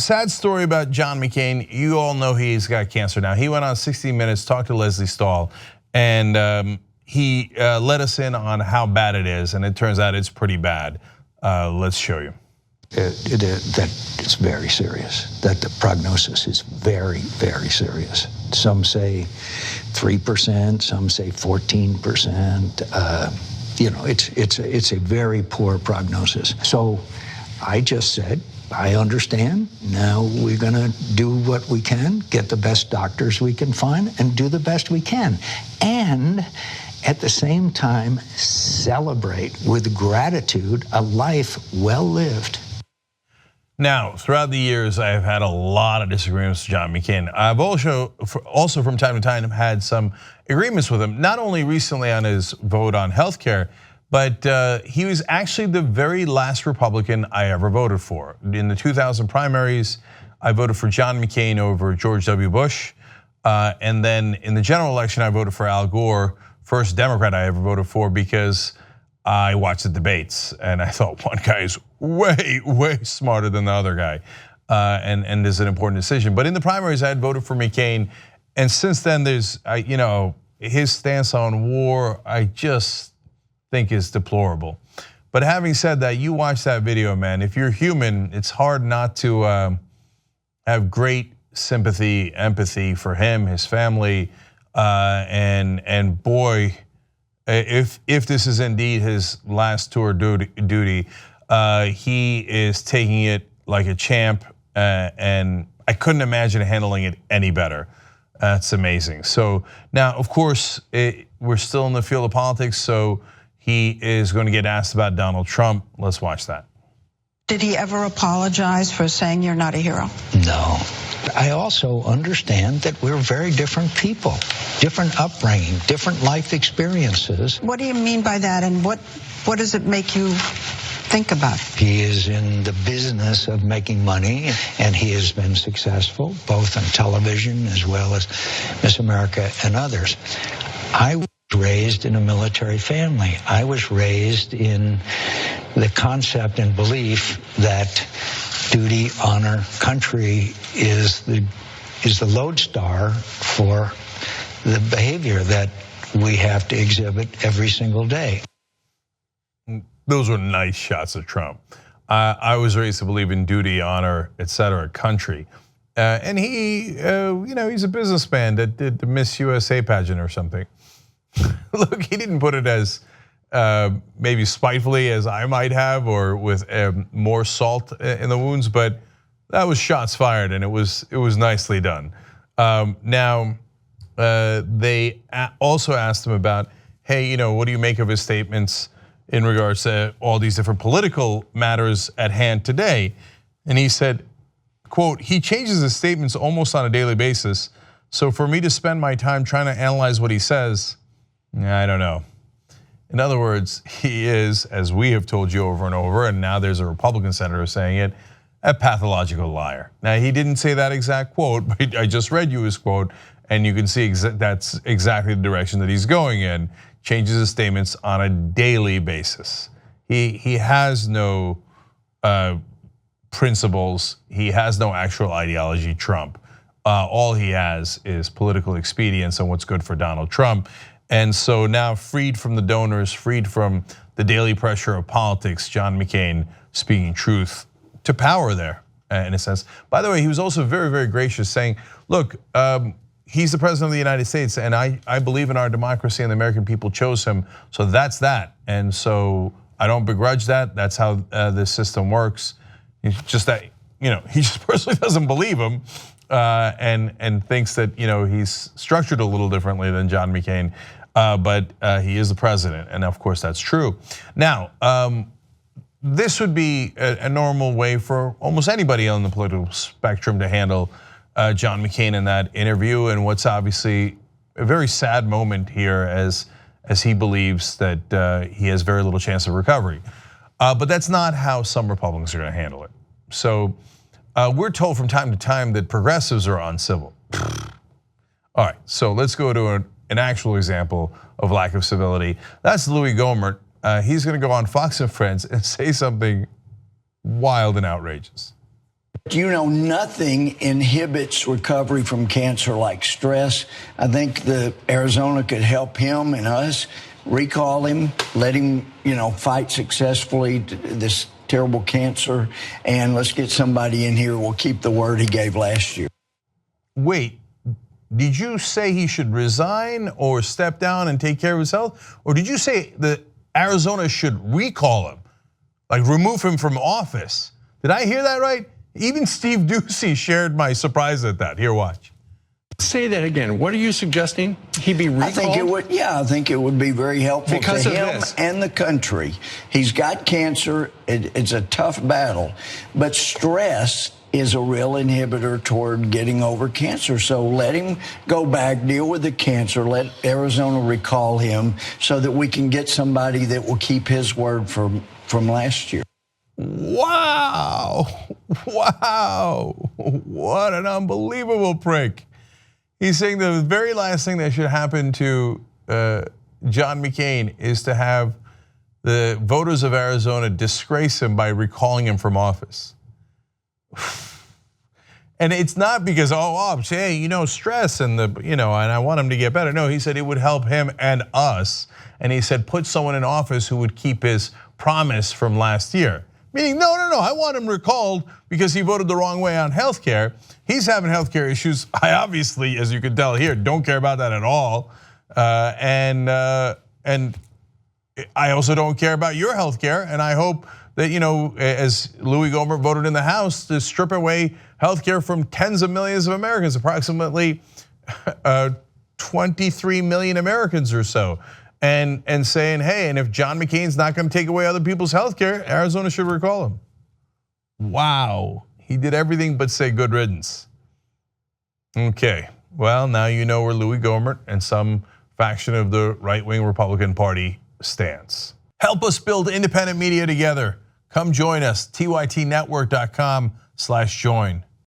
sad story about John McCain. You all know he's got cancer now. He went on 60 Minutes, talked to Leslie Stahl, and he let us in on how bad it is, and it turns out it's pretty bad. Let's show you. That it's very serious, that the prognosis is very, very serious. Some say 3%, some say 14%. It's a very poor prognosis. So I just said, I understand. Now we're gonna do what we can, get the best doctors we can find, and do the best we can. And at the same time, celebrate with gratitude a life well lived. Now, throughout the years, I have had a lot of disagreements with John McCain. I've also from time to time had some agreements with him, not only recently on his vote on healthcare, but he was actually the very last Republican I ever voted for. In the 2000 primaries, I voted for John McCain over George W. Bush. And then in the general election, I voted for Al Gore, first Democrat I ever voted for, because I watched the debates and I thought one guy is way, way smarter than the other guy. And there's an important decision. But in the primaries, I had voted for McCain. And since then, there's, his stance on war, I just think is deplorable. But having said that, you watch that video, man. If you're human, it's hard not to have great sympathy, empathy for him, his family, and boy, if this is indeed his last tour duty, he is taking it like a champ, and I couldn't imagine handling it any better. That's amazing. So now, of course, we're still in the field of politics, so he is going to get asked about Donald Trump. Let's watch that. Did he ever apologize for saying you're not a hero? No. I also understand that we're very different people, different upbringing, different life experiences. What do you mean by that, and what does it make you think about? He is in the business of making money, and he has been successful, both on television as well as Miss America and others. I was raised in a military family. I was raised in the concept and belief that duty, honor, country is the lodestar for the behavior that we have to exhibit every single day. Those were nice shots of Trump. I was raised to believe in duty, honor, etc., country. And he, he's a businessman that did the Miss USA pageant or something. Look, he didn't put it as maybe spitefully as I might have, or with more salt in the wounds, but that was shots fired, and it was nicely done. Now, they also asked him about, hey, what do you make of his statements in regards to all these different political matters at hand today? And he said, quote, he changes his statements almost on a daily basis. So for me to spend my time trying to analyze what he says, I don't know. In other words, he is, as we have told you over and over, and now there's a Republican senator saying it, a pathological liar. Now, he didn't say that exact quote, but I just read you his quote, and you can see that's exactly the direction that he's going in. Changes his statements on a daily basis. He has no principles. He has no actual ideology, Trump. All he has is political expedience and what's good for Donald Trump. And so now, freed from the donors, freed from the daily pressure of politics, John McCain speaking truth to power there, in a sense. By the way, he was also very, very gracious, saying, look, he's the president of the United States, and I believe in our democracy, and the American people chose him, so that's that. And so I don't begrudge that. That's how this system works. It's just that, he just personally doesn't believe him, and thinks that he's structured a little differently than John McCain. But he is the president, and of course that's true. Now, this would be a normal way for almost anybody on the political spectrum to handle John McCain in that interview, and what's obviously a very sad moment here as he believes that he has very little chance of recovery. But that's not how some Republicans are going to handle it. So we're told from time to time that progressives are uncivil. All right, so let's go to an actual example of lack of civility. That's Louis Gohmert. He's going to go on Fox and Friends and say something wild and outrageous. You know, nothing inhibits recovery from cancer like stress. I think the Arizona could help him and us. Recall him, let him, fight successfully this terrible cancer, and let's get somebody in here who will keep the word he gave last year. Wait, did you say he should resign or step down and take care of his health? Or did you say that Arizona should recall him, like remove him from office? Did I hear that right? Even Steve Ducey shared my surprise at that. Here, watch. Say that again. What are you suggesting? He be recalled? I think it would be very helpful because to of him this. And the country. He's got cancer. It's a tough battle, but stress is a real inhibitor toward getting over cancer. So let him go back, deal with the cancer, let Arizona recall him so that we can get somebody that will keep his word from last year. Wow, what an unbelievable prick. He's saying the very last thing that should happen to John McCain is to have the voters of Arizona disgrace him by recalling him from office. And it's not because, I'm saying, stress and and I want him to get better. No, he said it would help him and us. And he said, put someone in office who would keep his promise from last year. Meaning, no, I want him recalled because he voted the wrong way on healthcare. He's having healthcare issues. I obviously, as you can tell here, don't care about that at all. And I also don't care about your healthcare. And I hope that, as Louis Gohmert voted in the House to strip away healthcare from tens of millions of Americans, approximately 23 million Americans or so. And saying, hey, and if John McCain's not going to take away other people's healthcare, Arizona should recall him. Wow, he did everything but say good riddance. Okay, well, now you know where Louis Gohmert and some faction of the right-wing Republican Party stands. Help us build independent media together. Come join us, tytnetwork.com/join.